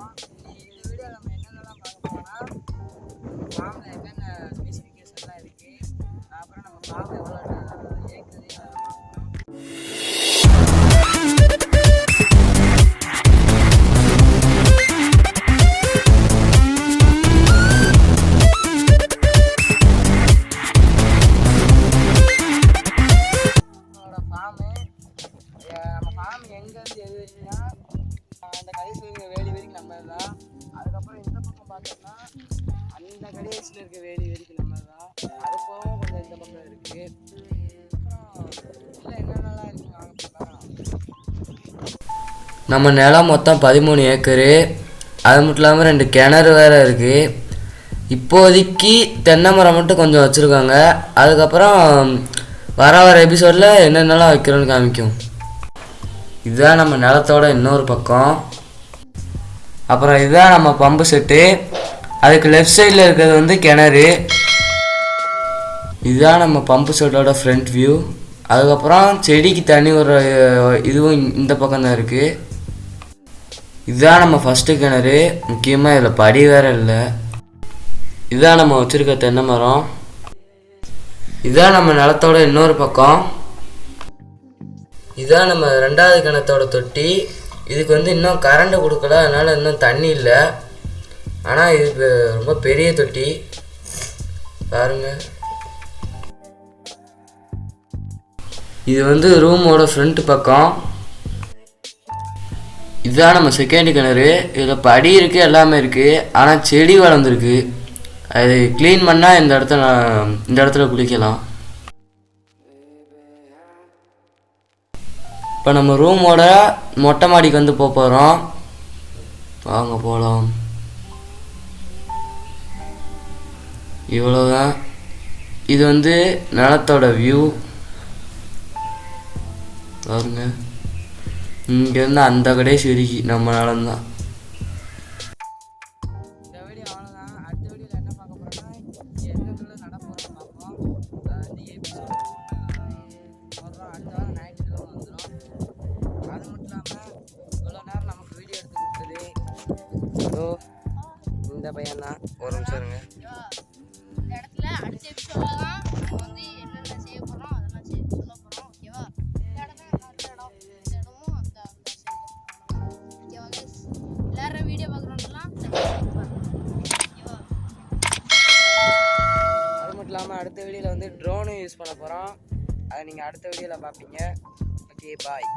போகிறோம். இந்த வீடியோ நம்ம என்னென்னலாம் பார்க்க போகிறோம்னா ஃபார்மில் என்னென்ன ஸ்பெசிஃபிகேஷன்லாம் இருக்குது, அப்புறம் நம்ம ஃபார்ம் எவ்வளோ ஏக்குது எங்கேருந்து எது வரைக்குன்னா அந்த கடைசியில் இருக்க வேலி வரைக்கும் நம்ம தான். அதுக்கப்புறம் இந்த பக்கம் பார்த்தோம்னா அந்த கடைசியில் இருக்க வேலி வரைக்கும் நம்ம தான். அது போகவும் கொஞ்சம் இந்த பக்கம் இருக்குது. அப்புறம் இல்லை என்னென்னலாம் இருக்குங்க வாங்க. நம்ம நிலம் மொத்தம் 13 ஏக்கரு. அது மட்டும் இல்லாமல் 2 கிணறு வேறு இருக்குது. இப்போதைக்கு தென்னை மரம் மட்டும் கொஞ்சம் வச்சுருக்காங்க. அதுக்கப்புறம் வர எபிசோடில் என்னென்னலாம் வைக்கிறோன்னு காமிக்கும். இதுதான் நம்ம நிலத்தோட இன்னொரு பக்கம். அப்புறம் இதுதான் நம்ம பம்பு செட்டு. அதுக்கு லெஃப்ட் சைடில் இருக்கிறது வந்து கிணறு. இதுதான் நம்ம பம்பு செட்டோட ஃப்ரண்ட் வியூ. அதுக்கப்புறம் செடிக்கு தண்ணி வர இதுவும் இந்த பக்கம் தான் இருக்குது. இதுதான் நம்ம ஃபஸ்ட்டு கிணறு. முக்கியமாக இதில் படி வேறு இல்லை. இதுதான் நம்ம வச்சுருக்க தென்னை மரம். இதுதான் நம்ம நிலத்தோட இன்னொரு பக்கம். இதுதான் நம்ம 2வது கிணத்தோட தொட்டி. இதுக்கு வந்து இன்னும் கரண்ட் கொடுக்கல, அதனால் இன்னும் தண்ணி இல்லை. ஆனால் இது ரொம்ப பெரிய தொட்டி பாருங்க. இது வந்து ரூமோட ஃப்ரண்ட் பக்கம். இதுதான் நம்ம செகண்ட் கிணறு. இதில் படி இருக்குது, எல்லாமே இருக்குது. ஆனால் செடி வளர்ந்துருக்கு. அது க்ளீன் பண்ணால் இந்த இடத்துல குளிக்கலாம். இப்போ நம்ம ரூமோட மொட்டை மாடிக்கு வந்து போகிறோம். வாங்க போகலாம். இவ்வளோதான். இது வந்து நிலத்தோட வியூ பாருங்க. இங்கேருந்து அந்த கடைசி வரைக்கும் நம்ம நிலம்தான். இந்த வீடியோ அவ்வளோதான். அடுத்த வீடியோவில் என்ன பார்க்க போகிறோம்னா எங்கெல்லாம் நட போகிறோம்னு பார்ப்போம். இந்த எபிசோட் போடுறோம். அடுத்த வாரம் ஞாயிற்றுக்கிழமை வந்துடும். அது மட்டும் இல்லாமல் இவ்வளோ நேரம் நமக்கு வீடியோ எடுத்து கொடுத்தது ஸோ இந்த பையன்தான். ஒரு நிமிஷம் இருங்க. இந்த இடத்துல அடுத்த எபிசோடில் தான் நம்ம வந்து என்னென்ன செய்ய போகிறோம் அதெல்லாம் சொல்ல போகிறோம். ஓகேவா? இந்த இடமும் அந்த இடமும் அந்த ஓகேவா கைஸ்? எல்லாரும் வீடியோ பார்க்குறோம்லாம் ஓகேவா? அது மட்டும் இல்லாமல் அடுத்த வீடியோவில் வந்து ட்ரோனும் யூஸ் பண்ண போகிறோம். அதை நீங்கள் அடுத்த வீடியோவில் பார்ப்பீங்க. Okay bye.